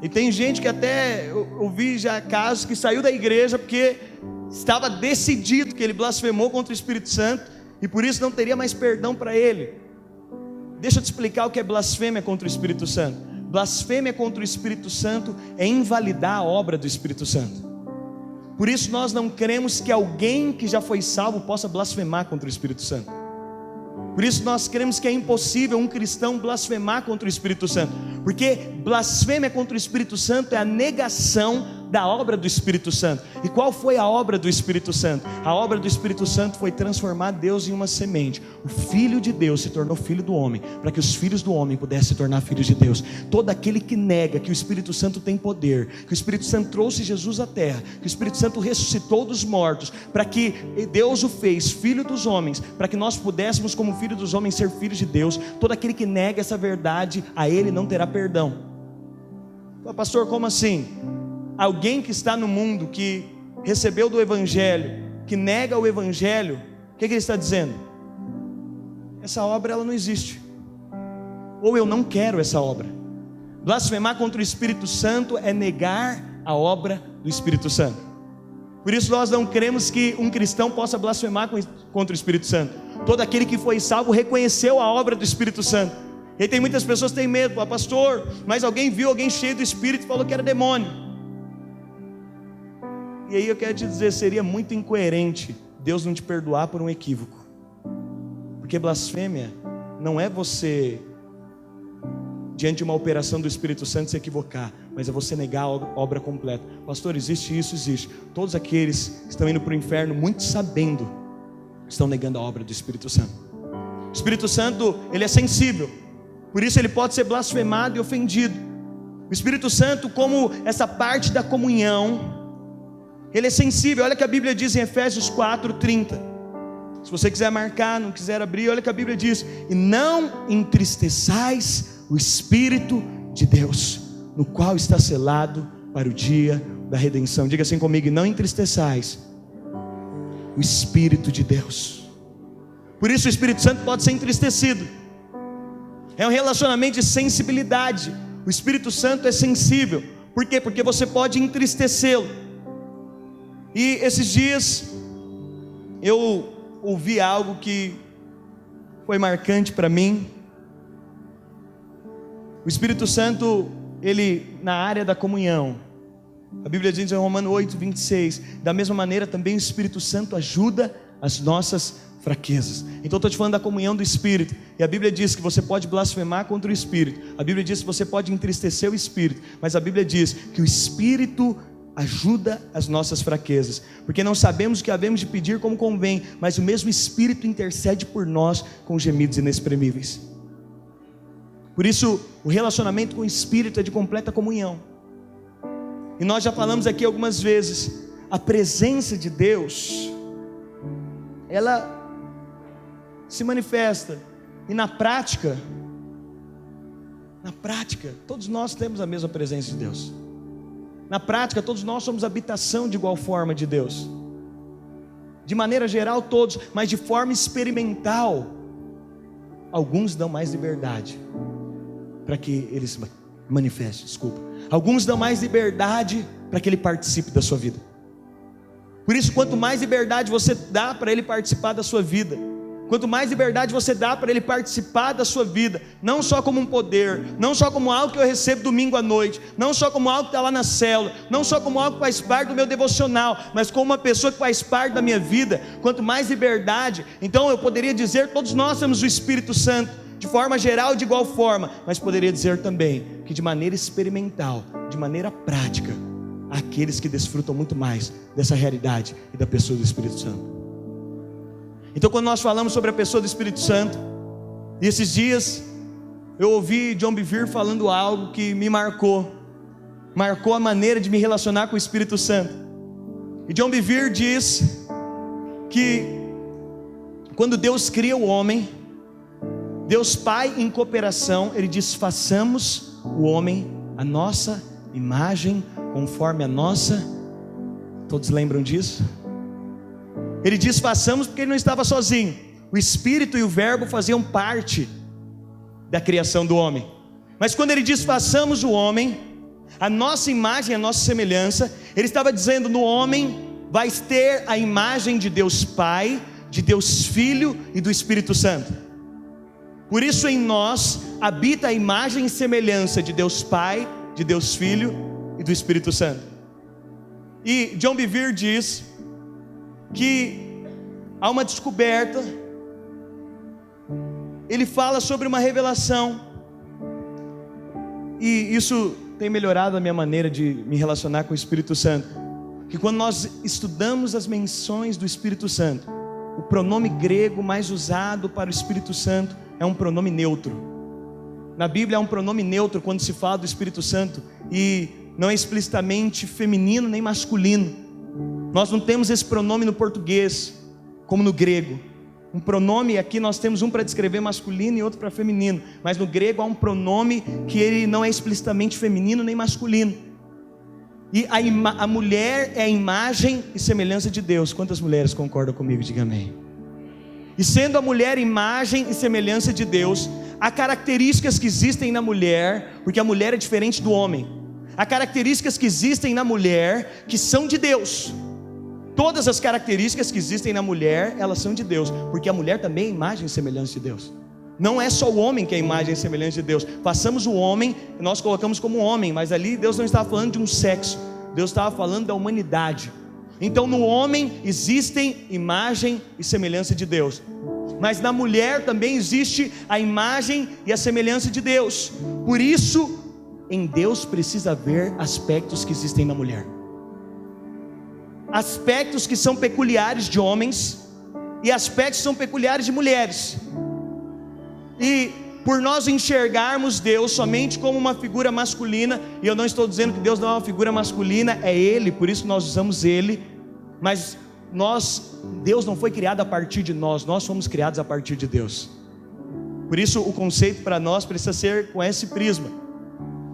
E tem gente que até, eu ouvi já casos que saiu da igreja porque estava decidido que ele blasfemou contra o Espírito Santo, e por isso não teria mais perdão para ele. Deixa eu te explicar o que é blasfêmia contra o Espírito Santo. Blasfêmia contra o Espírito Santo é invalidar a obra do Espírito Santo. Por isso nós não cremos que alguém que já foi salvo possa blasfemar contra o Espírito Santo. Por isso nós cremos que é impossível um cristão blasfemar contra o Espírito Santo, porque blasfêmia contra o Espírito Santo é a negação da obra do Espírito Santo. E qual foi a obra do Espírito Santo? A obra do Espírito Santo foi transformar Deus em uma semente. O Filho de Deus se tornou filho do homem, para que os filhos do homem pudessem se tornar filhos de Deus. Todo aquele que nega que o Espírito Santo tem poder, que o Espírito Santo trouxe Jesus à terra, que o Espírito Santo ressuscitou dos mortos, para que Deus o fez filho dos homens, para que nós pudéssemos como filho dos homens ser filhos de Deus, todo aquele que nega essa verdade, a ele não terá perdão. Pastor, como assim? Alguém que está no mundo, que recebeu do Evangelho, que nega o Evangelho, o que ele está dizendo? Essa obra ela não existe, ou eu não quero essa obra. Blasfemar contra o Espírito Santo é negar a obra do Espírito Santo. Por isso nós não cremos que um cristão possa blasfemar contra o Espírito Santo. Todo aquele que foi salvo reconheceu a obra do Espírito Santo. E tem muitas pessoas que têm medo, pastor, mas alguém viu alguém cheio do Espírito e falou que era demônio. E aí eu quero te dizer, seria muito incoerente Deus não te perdoar por um equívoco. Porque blasfêmia não é você, diante de uma operação do Espírito Santo, se equivocar, mas é você negar a obra completa. Pastor, existe isso? Existe. Todos aqueles que estão indo para o inferno, muito sabendo, estão negando a obra do Espírito Santo. O Espírito Santo, ele é sensível, por isso ele pode ser blasfemado e ofendido. O Espírito Santo, como essa parte da comunhão, ele é sensível. Olha o que a Bíblia diz em Efésios 4:30. Se você quiser marcar, não quiser abrir, olha o que a Bíblia diz: e não entristeçais o Espírito de Deus, no qual está selado para o dia da redenção. Diga assim comigo: e não entristeçais o Espírito de Deus. Por isso o Espírito Santo pode ser entristecido. É um relacionamento de sensibilidade. O Espírito Santo é sensível. Por quê? Porque você pode entristecê-lo. E esses dias eu ouvi algo que foi marcante para mim. O Espírito Santo, ele na área da comunhão, a Bíblia diz em Romanos 8:26, da mesma maneira também o Espírito Santo ajuda as nossas fraquezas. Então eu estou te falando da comunhão do Espírito, e a Bíblia diz que você pode blasfemar contra o Espírito, a Bíblia diz que você pode entristecer o Espírito, mas a Bíblia diz que o Espírito ajuda as nossas fraquezas, porque não sabemos o que havemos de pedir como convém, mas o mesmo Espírito intercede por nós com gemidos inexprimíveis. Por isso o relacionamento com o Espírito é de completa comunhão. E nós já falamos aqui algumas vezes, a presença de Deus, ela se manifesta, e na prática, todos nós temos a mesma presença de Deus. Na prática, todos nós somos habitação de igual forma de Deus. De maneira geral, todos, mas de forma experimental, alguns dão mais liberdade para que ele se manifeste, Alguns dão mais liberdade para que ele participe da sua vida. Por isso, quanto mais liberdade você dá para ele participar da sua vida, quanto mais liberdade você dá para ele participar da sua vida, não só como um poder, não só como algo que eu recebo domingo à noite, não só como algo que está lá na célula, não só como algo que faz parte do meu devocional, mas como uma pessoa que faz parte da minha vida, quanto mais liberdade. Então eu poderia dizer, todos nós temos o Espírito Santo, de forma geral, de igual forma, mas poderia dizer também, que de maneira experimental, de maneira prática, há aqueles que desfrutam muito mais dessa realidade e da pessoa do Espírito Santo. Então quando nós falamos sobre a pessoa do Espírito Santo, e esses dias eu ouvi John Bevere falando algo que me marcou a maneira de me relacionar com o Espírito Santo. E John Bevere diz que quando Deus cria o homem, Deus Pai em cooperação, Ele diz: façamos o homem a nossa imagem, conforme a nossa. Todos lembram disso? Ele diz façamos porque ele não estava sozinho. O Espírito e o Verbo faziam parte da criação do homem. Mas quando ele diz façamos o homem, a nossa imagem, a nossa semelhança, ele estava dizendo: no homem vai ter a imagem de Deus Pai, de Deus Filho e do Espírito Santo. Por isso em nós habita a imagem e semelhança de Deus Pai, de Deus Filho e do Espírito Santo. E John Bevere diz que há uma descoberta. Ele fala sobre uma revelação, e isso tem melhorado a minha maneira de me relacionar com o Espírito Santo, que quando nós estudamos as menções do Espírito Santo, o pronome grego mais usado para o Espírito Santo é um pronome neutro. Na Bíblia é um pronome neutro quando se fala do Espírito Santo, e não é explicitamente feminino nem masculino. Nós não temos esse pronome no português como no grego. Um pronome, aqui nós temos um para descrever masculino e outro para feminino, mas no grego há um pronome que ele não é explicitamente feminino nem masculino. E a mulher é a imagem e semelhança de Deus. Quantas mulheres concordam comigo? Diga amém. E sendo a mulher imagem e semelhança de Deus, há características que existem na mulher, porque a mulher é diferente do homem. Há características que existem na mulher que são de Deus. Todas as características que existem na mulher, elas são de Deus, porque a mulher também é imagem e semelhança de Deus. Não é só o homem que é imagem e semelhança de Deus. Passamos o homem, nós colocamos como homem, mas ali Deus não estava falando de um sexo, Deus estava falando da humanidade. Então no homem existem imagem e semelhança de Deus, mas na mulher também existe a imagem e a semelhança de Deus. Por isso, em Deus precisa haver aspectos que existem na mulher, aspectos que são peculiares de homens e aspectos que são peculiares de mulheres. E por nós enxergarmos Deus somente como uma figura masculina, e eu não estou dizendo que Deus não é uma figura masculina, é Ele, por isso nós usamos Ele, mas Deus não foi criado a partir de nós, nós fomos criados a partir de Deus. Por isso o conceito para nós precisa ser com esse prisma.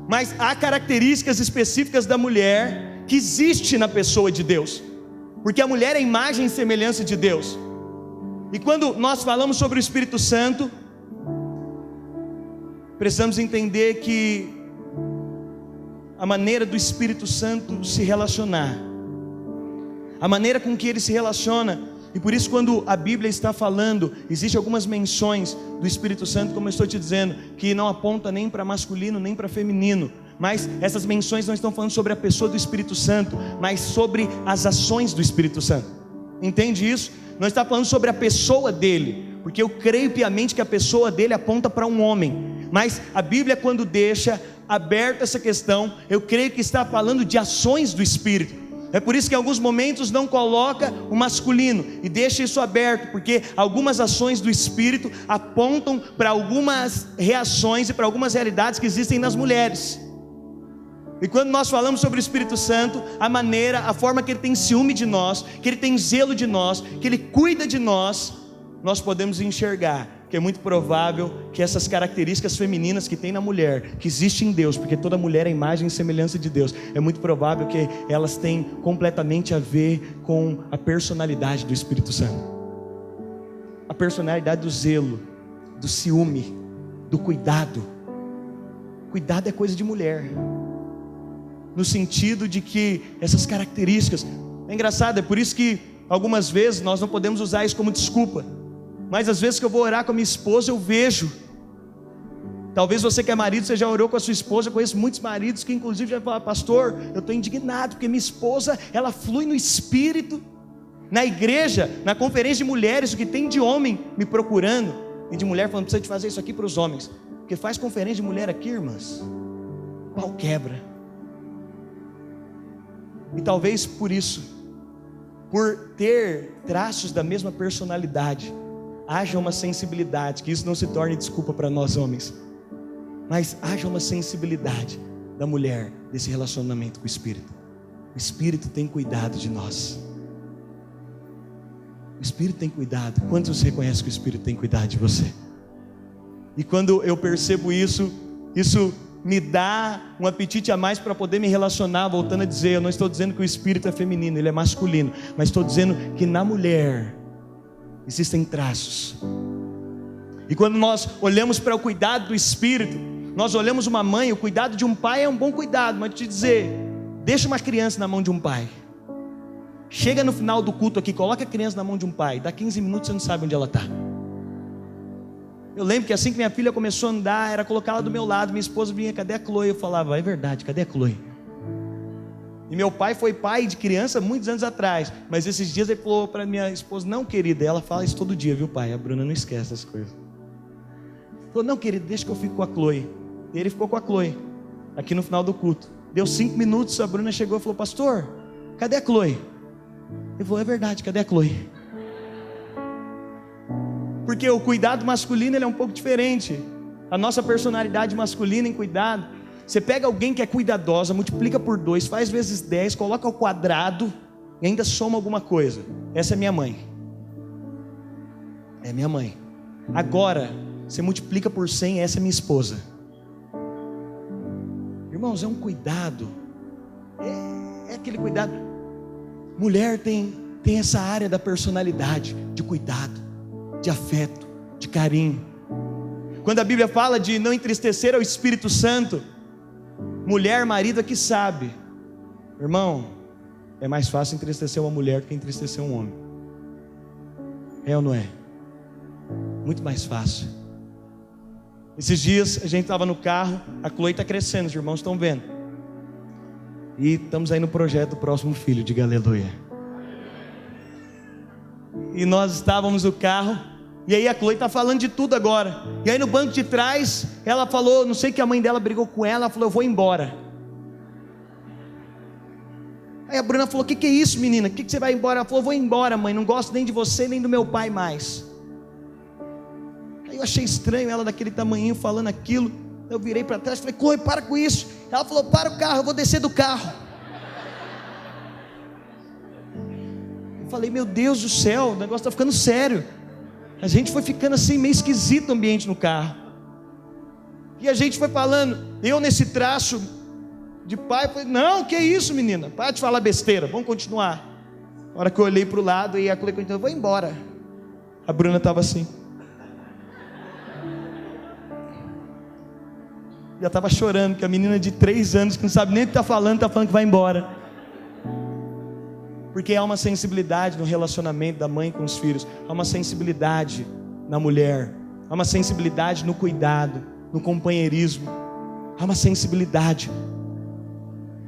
Mas há características específicas da mulher que existe na pessoa de Deus, porque a mulher é a imagem e semelhança de Deus. E quando nós falamos sobre o Espírito Santo, precisamos entender que a maneira do Espírito Santo se relacionar, a maneira com que ele se relaciona, e por isso quando a Bíblia está falando, existem algumas menções do Espírito Santo, como eu estou te dizendo, que não aponta nem para masculino nem para feminino, mas essas menções não estão falando sobre a pessoa do Espírito Santo, mas sobre as ações do Espírito Santo. Entende isso? Não está falando sobre a pessoa dele, porque eu creio piamente que a pessoa dele aponta para um homem, mas a Bíblia, quando deixa aberta essa questão, eu creio que está falando de ações do Espírito. É por isso que em alguns momentos não coloca o masculino e deixa isso aberto, porque algumas ações do Espírito apontam para algumas reações e para algumas realidades que existem nas mulheres. E quando nós falamos sobre o Espírito Santo, a forma que ele tem ciúme de nós, que ele tem zelo de nós, que ele cuida de nós, nós podemos enxergar que é muito provável que essas características femininas que tem na mulher, que existe em Deus, porque toda mulher é imagem e semelhança de Deus, é muito provável que elas têm completamente a ver com a personalidade do Espírito Santo, a personalidade do zelo, do ciúme, do cuidado. Cuidado é coisa de mulher, no sentido de que essas características, é engraçado, é por isso que algumas vezes nós não podemos usar isso como desculpa, mas às vezes que eu vou orar com a minha esposa, eu vejo, talvez você que é marido, você já orou com a sua esposa, eu conheço muitos maridos que inclusive já falam: pastor, eu estou indignado, porque minha esposa, ela flui no Espírito, na igreja, na conferência de mulheres, o que tem de homem me procurando, e de mulher falando: precisa de fazer isso aqui para os homens, porque faz conferência de mulher aqui, irmãs, pau quebra. E talvez por isso, por ter traços da mesma personalidade, haja uma sensibilidade, que isso não se torne desculpa para nós homens, mas haja uma sensibilidade da mulher desse relacionamento com o Espírito. O Espírito tem cuidado de nós. O Espírito tem cuidado. Quantos reconhecem que o Espírito tem cuidado de você? E quando eu percebo isso, isso me dá um apetite a mais para poder me relacionar. Voltando a dizer, eu não estou dizendo que o Espírito é feminino, ele é masculino, mas estou dizendo que na mulher existem traços. E quando nós olhamos para o cuidado do Espírito, nós olhamos uma mãe, o cuidado de um pai é um bom cuidado, mas te dizer, deixa uma criança na mão de um pai, Chega no final do culto aqui, coloca a criança na mão de um pai, dá 15 minutos você não sabe onde ela está. Eu lembro que assim que minha filha começou a andar, era colocar ela do meu lado, minha esposa vinha, cadê a Chloe? Eu falava, é verdade, cadê a Chloe? E meu pai foi pai de criança muitos anos atrás, mas esses dias ele falou para minha esposa, não querida, ela fala isso todo dia, viu pai? A Bruna não esquece essas coisas. Falou, não querida, deixa que eu fico com a Chloe. E ele ficou com a Chloe, aqui no final do culto. Deu 5 minutos, a Bruna chegou e falou, pastor, cadê a Chloe? Ele falou, é verdade, cadê a Chloe? Porque o cuidado masculino ele é um pouco diferente. A nossa personalidade masculina em cuidado, você pega alguém que é cuidadosa, multiplica por 2, faz vezes 10, coloca ao quadrado e ainda soma alguma coisa. Essa é minha mãe. É minha mãe. Agora, você multiplica por 100, essa é minha esposa. Irmãos, é um cuidado. É aquele cuidado. Mulher tem essa área da personalidade, de cuidado, de afeto, de carinho. Quando a Bíblia fala de não entristecer ao Espírito Santo, mulher, marido é que sabe. Irmão, é mais fácil entristecer uma mulher do que entristecer um homem. É ou não é? Muito mais fácil. Esses dias a gente estava no carro, a Chloe está crescendo, os irmãos estão vendo. E estamos aí no projeto do próximo filho, diga aleluia. E nós estávamos no carro, e aí a Chloe está falando de tudo agora. E aí no banco de trás, ela falou, não sei que a mãe dela brigou com ela falou, eu vou embora. Aí a Bruna falou, o que é isso menina? O que você vai embora? Ela falou, vou embora mãe, não gosto nem de você nem do meu pai mais. Aí eu achei estranho ela daquele tamanhinho falando aquilo. Eu virei para trás e falei, Chloe, para com isso. Ela falou, para o carro, eu vou descer do carro. Eu falei, meu Deus do céu, o negócio está ficando sério. A gente foi ficando assim meio esquisito o ambiente no carro. E a gente foi falando, eu nesse traço de pai, falei, não, que isso menina, para de falar besteira, vamos continuar. Na hora que eu olhei para o lado e a Chloe continuou, eu vou embora. A Bruna estava assim. Já estava chorando, que a menina de 3 anos, que não sabe nem o que está falando que vai embora. Porque há uma sensibilidade no relacionamento da mãe com os filhos, há uma sensibilidade na mulher, há uma sensibilidade no cuidado, no companheirismo, há uma sensibilidade.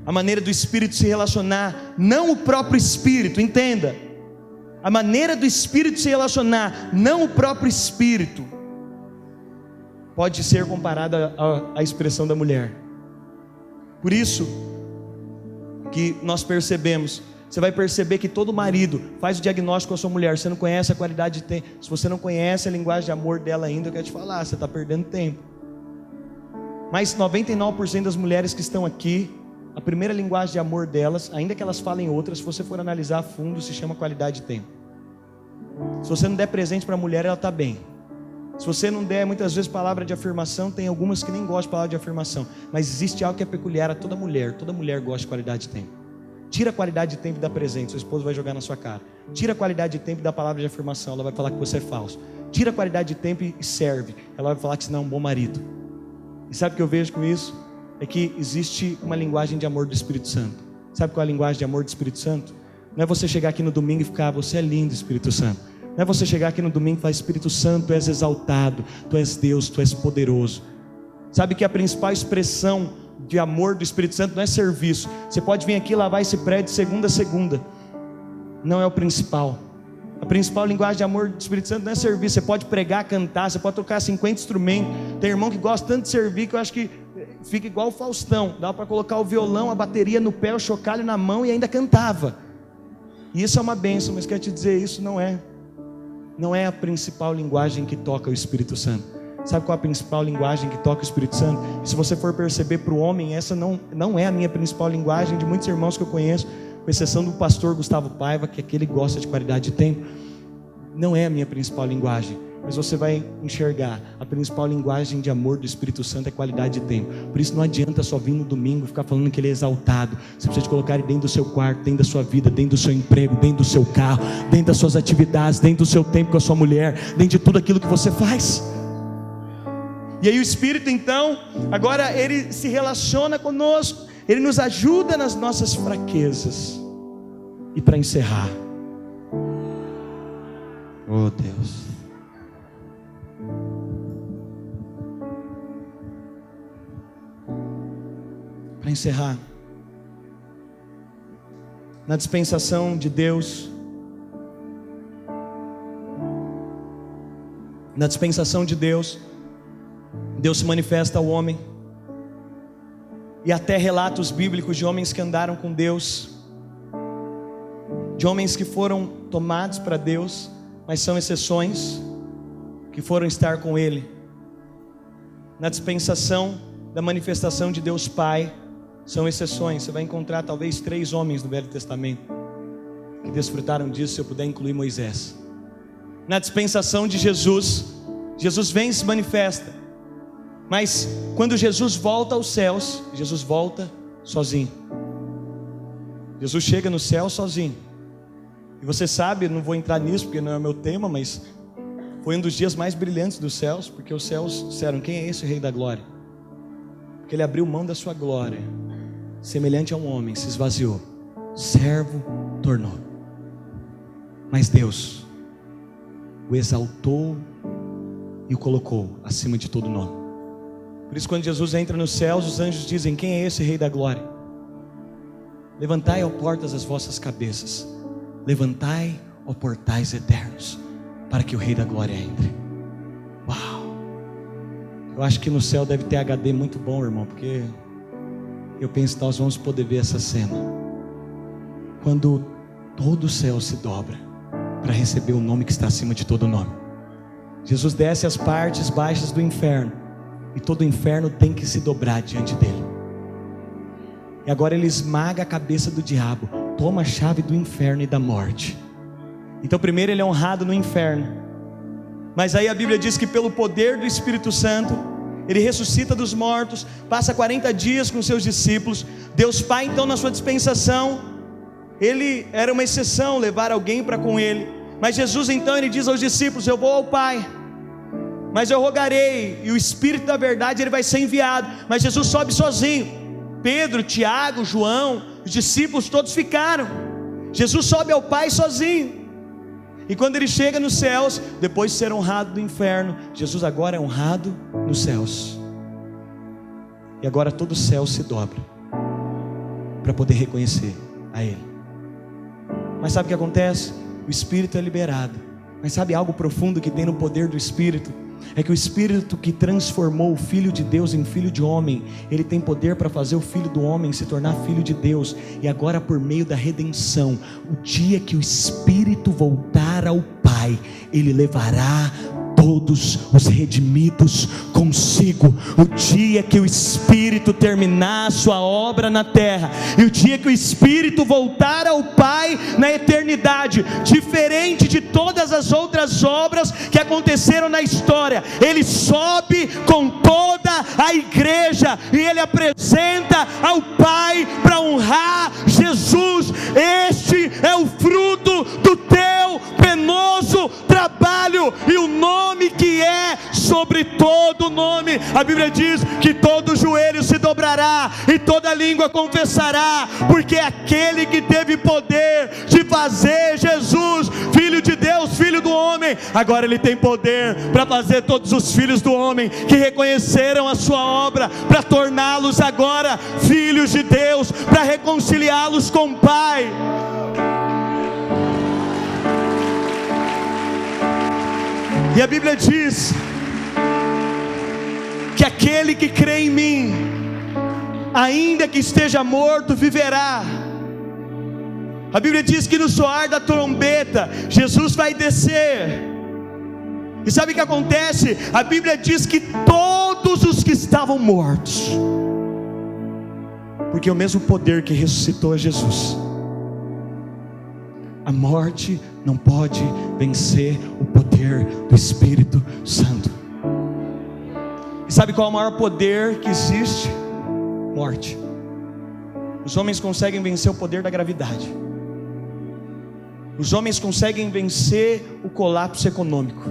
A maneira do Espírito se relacionar, não o próprio Espírito, entenda. A maneira do Espírito se relacionar, não o próprio Espírito, pode ser comparada à expressão da mulher. Por isso que nós percebemos, você vai perceber que todo marido faz o diagnóstico com a sua mulher. Você não conhece a qualidade de tempo, se você não conhece a linguagem de amor dela ainda, eu quero te falar, você está perdendo tempo. Mas 99% das mulheres que estão aqui, a primeira linguagem de amor delas, ainda que elas falem outras, se você for analisar a fundo, se chama qualidade de tempo. Se você não der presente para a mulher, ela está bem. Se você não der muitas vezes palavra de afirmação, tem algumas que nem gostam de palavra de afirmação, mas existe algo que é peculiar a toda mulher gosta de qualidade de tempo. Tira a qualidade de tempo e dá presente, seu esposo vai jogar na sua cara. Tira a qualidade de tempo e dá palavra de afirmação, ela vai falar que você é falso. Tira a qualidade de tempo e serve, ela vai falar que você não é um bom marido. E sabe o que eu vejo com isso? É que existe uma linguagem de amor do Espírito Santo. Sabe qual é a linguagem de amor do Espírito Santo? Não é você chegar aqui no domingo e ficar, você é lindo, Espírito Santo. Não é você chegar aqui no domingo e falar, Espírito Santo, tu és exaltado, tu és Deus, tu és poderoso. Sabe que a principal expressão de amor do Espírito Santo não é serviço. Você pode vir aqui e lavar esse prédio de segunda a segunda. Não é o principal. A principal linguagem de amor do Espírito Santo não é serviço. Você pode pregar, cantar, você pode tocar 50 instrumentos. Tem irmão que gosta tanto de servir que eu acho que fica igual o Faustão. Dá para colocar o violão, a bateria no pé, o chocalho na mão e ainda cantava. E isso é uma bênção, mas quero te dizer, isso não é a principal linguagem que toca o Espírito Santo. Sabe qual é a principal linguagem que toca o Espírito Santo? E se você for perceber para o homem, essa não é a minha principal linguagem, de muitos irmãos que eu conheço, com exceção do pastor Gustavo Paiva, que aquele gosta de qualidade de tempo. Não é a minha principal linguagem, mas você vai enxergar, a principal linguagem de amor do Espírito Santo é qualidade de tempo. Por isso não adianta só vir no domingo ficar falando que ele é exaltado. Você precisa de colocar ele dentro do seu quarto, dentro da sua vida, dentro do seu emprego, dentro do seu carro, dentro das suas atividades, dentro do seu tempo com a sua mulher, dentro de tudo aquilo que você faz. E aí o Espírito então, agora ele se relaciona conosco, ele nos ajuda nas nossas fraquezas. E para encerrar, oh Deus, para encerrar, na dispensação de Deus, Deus se manifesta ao homem, e até relatos bíblicos de homens que andaram com Deus, de homens que foram tomados para Deus, mas são exceções, que foram estar com Ele. Na dispensação da manifestação de Deus Pai, são exceções. Você vai encontrar talvez 3 homens no Velho Testamento que desfrutaram disso, se eu puder incluir Moisés. Na dispensação de Jesus, Jesus vem e se manifesta, mas quando Jesus volta aos céus, Jesus volta sozinho. Jesus chega no céu sozinho. E você sabe, não vou entrar nisso porque não é o meu tema, mas foi um dos dias mais brilhantes dos céus, porque os céus disseram: quem é esse Rei da Glória? Porque Ele abriu mão da sua glória, semelhante a um homem, se esvaziou, servo tornou. Mas Deus o exaltou e o colocou acima de todo nome. Por isso, quando Jesus entra nos céus, os anjos dizem: quem é esse Rei da Glória? Levantai, ó portas, as vossas cabeças, levantai, ó portais eternos, para que o Rei da Glória entre. Uau! Eu acho que no céu deve ter HD muito bom, irmão, porque eu penso que nós vamos poder ver essa cena, quando todo o céu se dobra para receber o nome que está acima de todo nome. Jesus desce às partes baixas do inferno, e todo o inferno tem que se dobrar diante dele. E agora ele esmaga a cabeça do diabo, toma a chave do inferno e da morte. Então primeiro ele é honrado no inferno, mas aí a Bíblia diz que pelo poder do Espírito Santo, ele ressuscita dos mortos, passa 40 dias com seus discípulos. Deus Pai, então, na sua dispensação, ele era uma exceção levar alguém para com ele, mas Jesus então ele diz aos discípulos: eu vou ao Pai, mas eu rogarei, e o Espírito da verdade ele vai ser enviado. Mas Jesus sobe sozinho. Pedro, Tiago, João, os discípulos todos ficaram. Jesus sobe ao Pai sozinho. E quando ele chega nos céus, depois de ser honrado do inferno, Jesus agora é honrado nos céus. E agora todo o céu se dobra para poder reconhecer a Ele. Mas sabe o que acontece? O Espírito é liberado. Mas sabe algo profundo que tem no poder do Espírito? É que o Espírito que transformou o Filho de Deus em Filho de homem, ele tem poder para fazer o Filho do homem se tornar Filho de Deus. E agora, por meio da redenção, o dia que o Espírito voltar ao Pai, ele levará todos os redimidos consigo. O dia que o Espírito terminar a sua obra na terra, e o dia que o Espírito voltar ao Pai na eternidade, diferente de todas as outras obras que aconteceram na história, ele sobe com toda a igreja e ele apresenta ao Pai para honrar Jesus. Este é o fruto do teu penoso trabalho, e o nome que é sobre todo nome. A Bíblia diz que todo joelho se dobrará e toda língua confessará, porque aquele que teve poder de fazer Jesus Filho de Deus, Filho do homem, agora ele tem poder para fazer todos os filhos do homem que reconheceram a sua obra, para torná-los agora filhos de Deus, para reconciliá-los com o Pai. E a Bíblia diz que aquele que crê em mim, ainda que esteja morto, viverá. A Bíblia diz que no soar da trombeta, Jesus vai descer. E sabe o que acontece? A Bíblia diz que todos os que estavam mortos, porque o mesmo poder que ressuscitou a Jesus, a morte não pode vencer o poder do Espírito Santo. E sabe qual é o maior poder que existe? Morte. Os homens conseguem vencer o poder da gravidade. Os homens conseguem vencer o colapso econômico.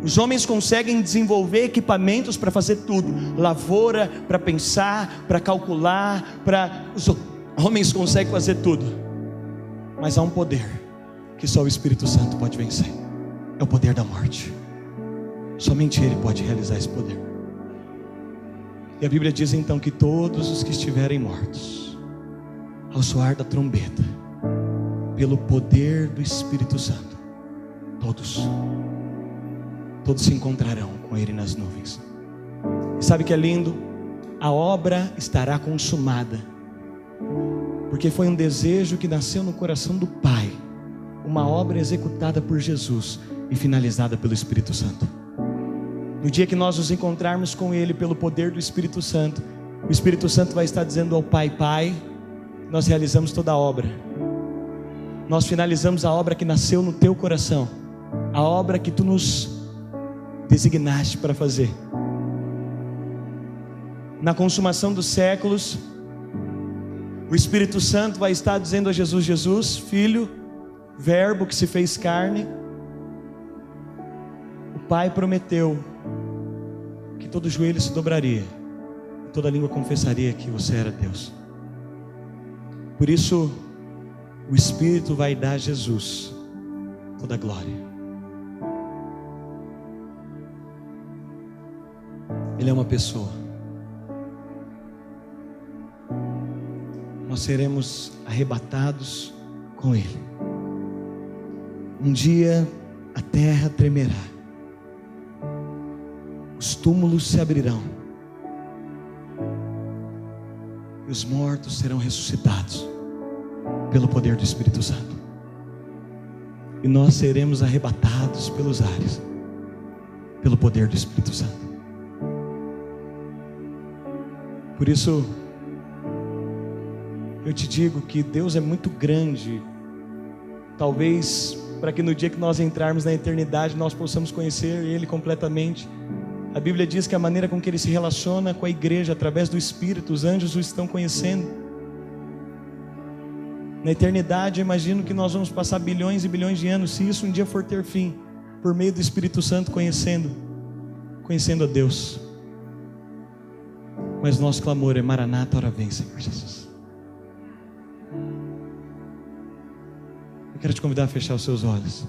Os homens conseguem desenvolver equipamentos para fazer tudo. Lavoura, para pensar, para calcular, os homens conseguem fazer tudo. Mas há um poder que só o Espírito Santo pode vencer. É o poder da morte. Somente Ele pode realizar esse poder. E a Bíblia diz então que todos os que estiverem mortos, ao soar da trombeta, pelo poder do Espírito Santo, todos se encontrarão com Ele nas nuvens. E sabe o que é lindo? A obra estará consumada, porque foi um desejo que nasceu no coração do Pai, uma obra executada por Jesus e finalizada pelo Espírito Santo. No dia que nós nos encontrarmos com Ele pelo poder do Espírito Santo, o Espírito Santo vai estar dizendo ao Pai: Pai, nós realizamos toda a obra, nós finalizamos a obra que nasceu no teu coração, a obra que tu nos designaste para fazer. Na consumação dos séculos, o Espírito Santo vai estar dizendo a Jesus: Jesus, Filho, Verbo que se fez carne, o Pai prometeu que todo joelho se dobraria, toda língua confessaria que você era Deus. Por isso, o Espírito vai dar a Jesus toda a glória. Ele é uma pessoa. Nós seremos arrebatados com Ele. Um dia a terra tremerá, os túmulos se abrirão e os mortos serão ressuscitados pelo poder do Espírito Santo, e nós seremos arrebatados pelos ares pelo poder do Espírito Santo. Por isso eu te digo que Deus é muito grande, talvez para que no dia que nós entrarmos na eternidade nós possamos conhecer Ele completamente. A Bíblia diz que a maneira com que Ele se relaciona com a igreja, através do Espírito, os anjos o estão conhecendo. Na eternidade, eu imagino que nós vamos passar bilhões e bilhões de anos, se isso um dia for ter fim, por meio do Espírito Santo conhecendo a Deus. Mas nosso clamor é: Maranata, ora vem, Senhor Jesus. Eu quero te convidar a fechar os seus olhos.